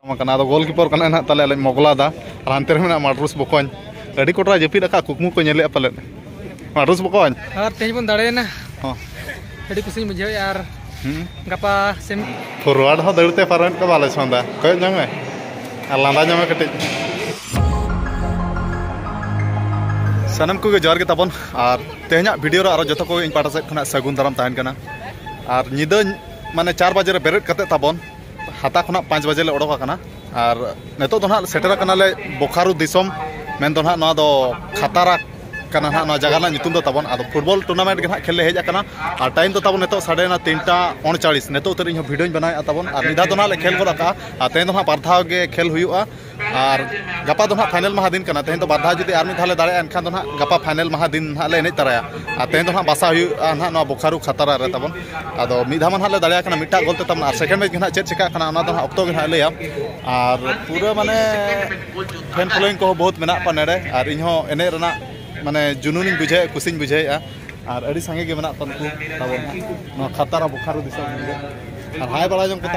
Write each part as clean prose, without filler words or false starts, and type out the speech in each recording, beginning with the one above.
Goalkeeper तले मोगला हानते माड्रुस बकन अड़ी कोटरा जपीद कुकमु को नेले पाले माड्रुस बकन तेज बन दाड़ेना अड़ी कुछ बुझे यार गपा सेमी फरवार्ड हो दौड़ते पारन को बाले छंदा कय जमे लांदा जमे कटे सनम को जोर के तबन और तेहना वीडियो रे जतो को इन पाटा से खना सगुन दाराम ताहन कना और निद माने 4 बजे रे बेरेट कते तबन हाता खना 5 बजे ले ओडोका कना और नेतो तो ना सेटर कना ले बोखारो दिसम मेन तो ना दो खतरा कना ना जगह ना नितुम दो तबन आदो फुटबॉल टूर्नामेंट के ना खेले हेज कना और टाइम तो तबन नेतो 3:39 नेतो उतर इन वीडियो बनाया तबन और निदा तो ना ले खेल गोदा का तेन तो ना बारधा के खेल हुआ और गपा तो ना फाइनल महा दिन कना तेन तो बारधा जुदी आर्मी थाले दाड़े एनखान तो ना गपा फाइनल महा दिन ना ले एने तराया और तेन तो ना बासा हुआ ना ना बोखारो खतरा रे तबन आदो मिधा मन हाले दाड़े कना मिटा गोल ते तबन और सेकंड मैच के ना चेक चिका कना ना तो ना ऑक्टो के ना लेया और पूरा माने फैन फॉलोइंग को बहुत मेना पा नेड़े और इनहो एने रना माने जुनून बुझे कुछ बुझे और अड़ी संगे के मेना तन को तबन खतरा बोखारो दिसो और हाय बड़ा जम को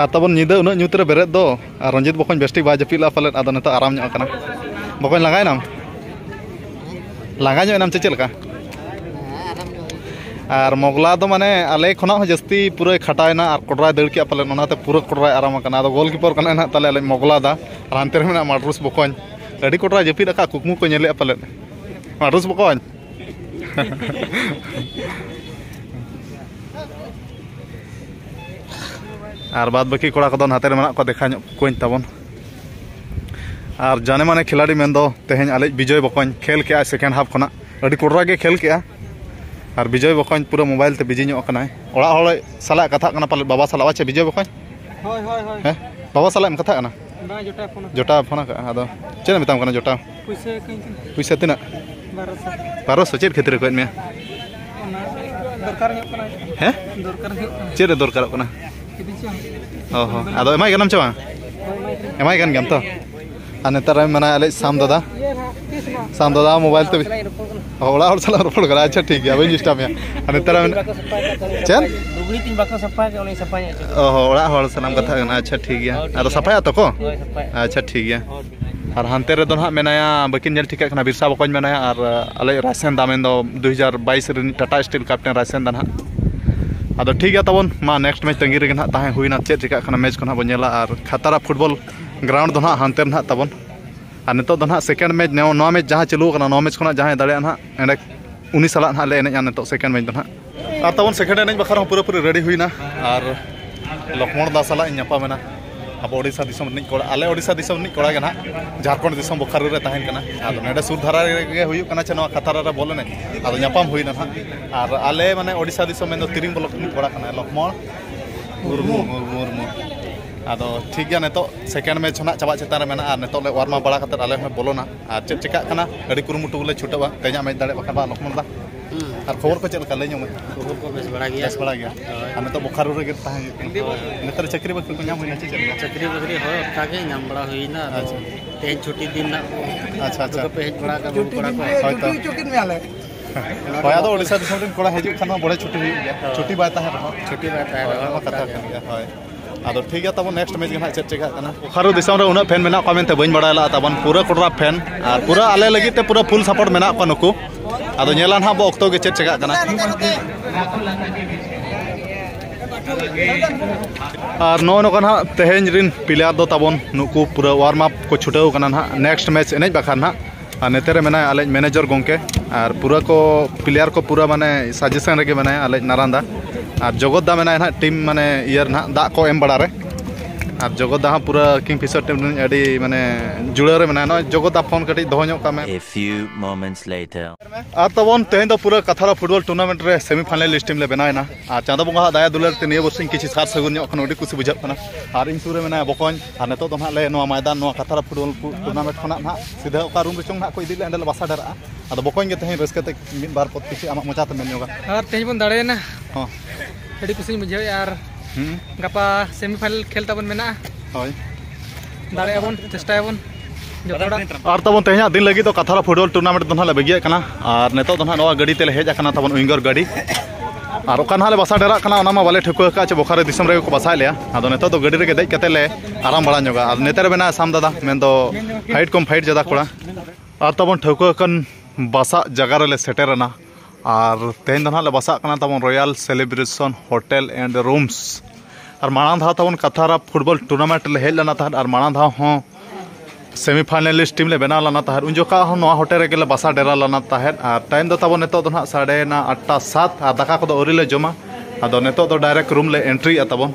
तबन निदा उन ᱧᱩᱛ रे बेरेद दो और रंजित बकन बेस्टी बा जपिला पाले आदो नता आराम ᱧᱚᱜ कना बकन लगाय नाम लागा ᱧᱚᱜ नाम चेचेल का और मोगला तो माने आले खना जस्ती पूरा खटायना और कोटरा दड़ के पाले ओनाते पूरा कोटरा आराम कना आदो गोलकीपर कना ना तले आले मोगला और हानते रे माड्रुस बकन अड़ी कोटरा जपिद कुकमु को नेले पाले माड्रुस बकन और बाद बाकी कोड़ा को हाथे में को देखा कोई तबन और जाने माने खिलाड़ी मेन दो तेहन आले विजय बकन खेल के सेकेंड हाफ खना अड़ी कोड़ा के खेल के और विजय बकन पूरा मोबाइल ते बिजी कना ओड़ा हड़ साला कथा कना पाले बाबा साला चे विजय बकन होय होय होय हैं बाबा साला कथा कना बा जोटा फोन का आदो चेन मिताम कना जोटा पैसा तना 1200 चेक खेतर को में दरकार हैं चेरे दरकार कना ओहो आदो एमाय गनम चवा एमाय गन गम तो अनेतर मना आले साम दादा मोबाइल तो ओड़ा और साला रोड करा अच्छा ठीक है बई सिस्टम या अनेतर चल रुगली तीन बाको सफा के ओने सफा ओहो ओड़ा और सलाम कथा अच्छा ठीक है आदो सफाया तो को अच्छा ठीक है और हानते रे दो ना मेनाया बकिन जल ठीक है बिरसा बकन मेनाया और आले रासेन दामेन दो 2022 रे टाटा स्टील कैप्टन रासेन दा ना आदो ठीक है तबन मा नेक्स्ट मैच तंगी रे ना ताहे हुईना चेक चिका खना मैच को ना बनेला और खतरा फुटबॉल ग्राउंड दो ना हानते ना तबन और नितो दो ना सेकंड मैच नो मैच जहां चलू कना नो मैच खना जहां दाड़े ना एंडे उनी साला ना ले एने नितो सेकंड मैच दो ना और तबन सेकंड मैच बखरा पूरा पूरा रेडी हुईना और लक्ष्मण दा साला ñapa मेना अब ओडिशा दिसम नि कोड़ा आले ओडिशा दिसम नि कोड़ा गना झारखंड दिसम बोखारो रे ताहेन कना आदो नेडे सुर धारा रे हुयु कना छ नवा खतरा रे बोले ने आदो ñapam हुईना ना और आले माने ओडिशा दिसम में तिरिंग ब्लॉक नि कोड़ा कना लक्ष्मण मुर्मू आदो ठीक गया नेतो सेकंड मैच ना चाबा चेतान मेना और नेतो ले वार्मा बड़ा खतर आले में बोलोना और चे चिका कना अड़ी कुरुमुटु ले छुटबा तेजा मैच दाड़े बखा लक्ष्मण दा और खबर को चल कले ᱧᱚᱢ खबर को बेस बड़ा गया और नेतो बोखारो रे ताहे नेतर चक्री बकरी को ᱧᱟᱢ होइना चक्री बकरी हो कागे ᱧᱟᱢ बड़ा होइना तेज छुट्टी दिन ना अच्छा तो पे हेज बड़ा का बड़ा को छुट्टी में आले होया तो ओडिशा दिसम दिन कोड़ा हेजु खाना बड़े छुट्टी हुई गया छुट्टी बाय ताहे रहो कथा होय आदो ठीक है तब नेक्स्ट मैच के चेक चिका कना बोखारो दिसम रे उना फैन मेना कमेंट बइन बड़ाला तबन पूरा कोटरा फैन और पूरा आले लगी ते पूरा फुल सपोर्ट मेना को नुकु आदो नेलान हा बो ऑक्टो के चेक चिका कना और नो नो कना तेहेन रिन प्लेयर दो तबन नुकु पूरा वार्म अप को छुटाव कना ना नेक्स्ट मैच एनेज बखान ना और नेतेरे मेना आले मैनेजर गोंके और पूरा को प्लेयर को पूरा माने सजेशन रे मेना आले नारांदा और जगत दा मेना ना टीम माने ईयर ना दा को एम बड़ा रे और जगत दा पूरा किंग फिशर टीम अड़ी माने जुड़े रे मेना ना जगत दा फोन कटी दोह ᱧᱚᱜ कामे A few moments later और तबन तेहन दो पूरा कथारा फुटबॉल टूर्नामेंट रे सेमीफाइनल टीम ले बनायना और चांदा बंगा दाया दुलर ते निये बसिंग किछि सार सगुन ᱧᱚᱜ खन अडी कुछ बुझा कना और इन सुरे मेना बकन और नेतो तो ना ले नो मैदान नो कथारा फुटबॉल टूर्नामेंट खना ना सीधा ओका रूम रे चंग ना को इदिले एंडल बासा डरा आदो बकन के तेहन रसकते मिद बार पत किछि आमा मचा ते मेन योगा और तेज बन दाड़ेना हां अड़ी कुछ बुझे यार गपा सेमीफाइनल खेल तबन मेना होय दाड़े अबन चेष्टा अबन और तब तेहना दिन लगी तो कथारा फुटबॉल टूर्नामेंट तो ना बेगिया कना और नेतो तो ना गाड़ी तेले हेज कना तबन विंगर गाड़ी और ओका ना ले बसा डेरा कना ओना मा बाले ठेको का चे बोखारे दिसम रे को बसा लिया आदो नेतो तो गडी रे देज कते ले आराम बड़ा जोगा और नेतर बेना साम दादा मेन दो फाइट कम फाइट ज्यादा कोड़ा और तबन ठेको कन बसा जगह रे सेटेरना और तेन दना ले बसा कना तबन royal celebration hotel and rooms और माना धा तबन कथारा फुटबॉल टूर्नामेंट ले हेल लना था और माना धा हो सेमीफाइनलिस्ट टीम ले बना लना था उन जोका हो नवा होटल रे बसा डेरा लना था और टाइम दो तबन नेतो दो ना 8:30 और दाका को ओरी ले जमा आदो नेतो दो डायरेक्ट रूम ले एंट्री तबन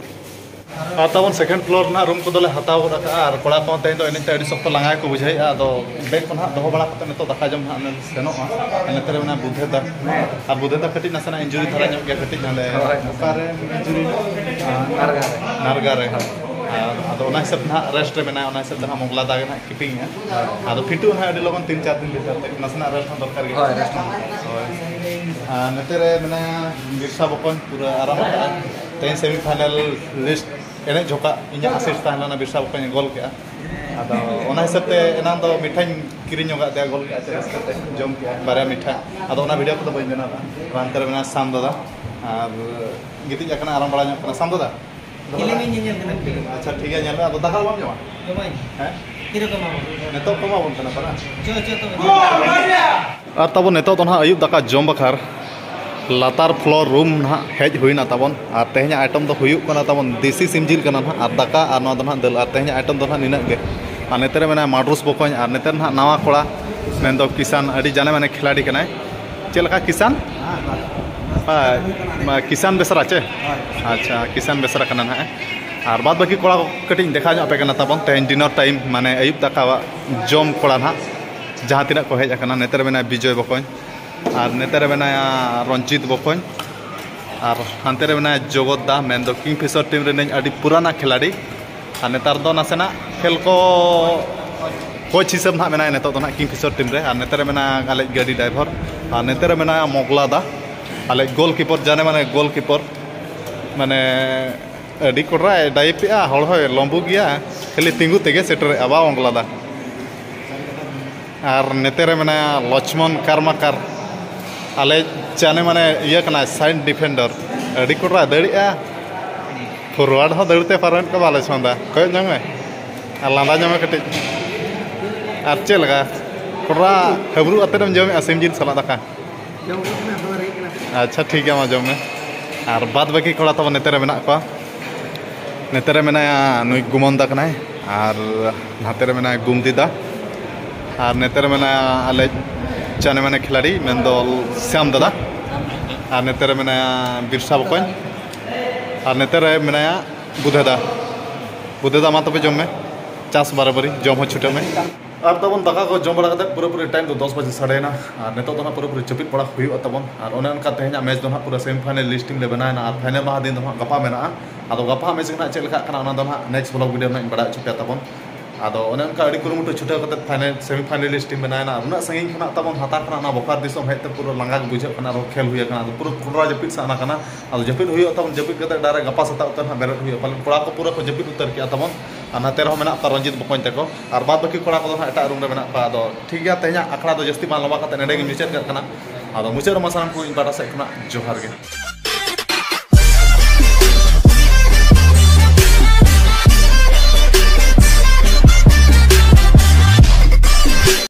और तबन सेकेंड फ्लोर ना रूम को दोले हताव रखा और कोड़ा को तेन दो एनिते अडी सख्त लांगा को बुझाई आदो बेग को ना दो बड़ा कते नेतो दाका जम ना सेनो नेतरे ना बुधे दा कटी नसना इंजुरी थरा जम के कटी नाले ओकारे इंजुरी नारगा रे आदो ना सब ना रेस्ट रे मेना ना सब ना मोगला दागे ना कीपिंग है आदो फिटू ना अडी लगन 3-4 दिन भीतर तक नसना रेस्ट ना दरकार गे होय रेस्ट नेतरे मेना बिरसा बकन पूरा आराम का तेन सेमीफाइनल लिस्ट एने झोका इኛ असिस्ट ताहना बिरसा बकन गोल के आदो ओना हिसाब ते एना दो मिठाई किरिन जोगा दे गोल के आते जम के बारे मिठाई आदो ओना वीडियो को तो बइन देना रांतर मेना साम दादा और गिति जाकना आराम बड़ा जना साम दादा अच्छा ठीक है nyala atau dakal bang joma jomai kira kama neto kama bon kana para ar tabon neto to na ayub daka jom bakar latar floor room na hej huina tabon ar tehnya item do huyuk kana tabon desi simjil kana na ar daka ar no do na dal ar tehnya item do na nina ge ar netere mena madrus bokon ar neter na nawa kola mendo kisan adi jane mane khiladi kana chelaka kisan किसान बेसरा चे अच्छा किसान बेसरा कना है और बाद बाकी कोड़ा cutting देखा पे कना तबन तेन डिनर टाइम माने अयुब दाका जम कोड़ा ना जहाँ तीना को हेज कना नेतर बेना विजय बकन और नेतर बेना रंजित बकन और हानते रे बेना जगत दा मेन दो किंगफिशर टीम रे अडी पुराना खिलाड़ी और नेतार दो नासेना खेल को कोच हिसाब ना मेना नेतो दो ना किंगफिशर टीम रे और नेतर बेना आले गाड़ी ड्राइवर और नेतर बेना मोगला दा आले गोलकीपर जाने माने गोलकीपर माने अडी कोरा डाइपिया हल होय लंबू गया खाली तिंगु तेगे सेटर आबा अंगलादा और नेतेरे माने लक्ष्मण कर्मकार आले जाने माने ये कना साइड डिफेंडर अडी कोरा दड़िया फॉरवर्ड हो दड़ते पारन का बाले छंदा कय जमे लांदा जमे कटे और चलगा कोरा हबरू अतरम जमे असिम जिन सला दका अच्छा ठीक है मजो में और बाद बाकी कोड़ा तब नेतरे मेना को नेतरे मेना नुई गुमंदा कना और नातेरे मेना गुमदीदा और नेतरे मेना आले चाने माने खिलाड़ी मेंदो श्याम दादा और नेतरे मेना बिरसा बकन और नेतरे मेना बुधेदा मा तबे जम में चास बराबरी जम हो छुटे में और तबन दाका को जम बड़ा पूरा टाइम तो 10 बजे साढ़ेना और नेतो तो पूरा चपित बड़ा हुआ तबन और उनका तेहना मैच दो पूरा सेमीफाइनल लिस्टिंग ले बनाना और फाइनल महा दिन गपा मेना आदो गपा मैच ना चलका नेक्स्ट ब्लॉग वीडियो ना बड़ा चुपे तबन आदो उनका अड़ी कुरुमुटु छुटे कते फाइनल सेमीफाइनलिस्ट टीम बनाना उना संगी खना तबन हता खना बोखार दिसम हेते पूरा लंगा बुझे खना रो खेल हुई खना पूरा कुंडरा जपित साना खना आदो जपित हुई तबन जपित कते डायरेक्ट गपा सता उतर ना बेरट हुई पालन कोड़ा को पूरा को जपित उतर किया तबन आना तेरे हो मेना रंजित बकन तको और बाद बाकी कोड़ा को एटा रूम रे मेना आदो ठीक गया तेहना आखड़ा दो जस्ती मान लबा कते नेडे गे मुचेत करना आदो मुचेत मसाम को इन बाटा से खना जोहार गे।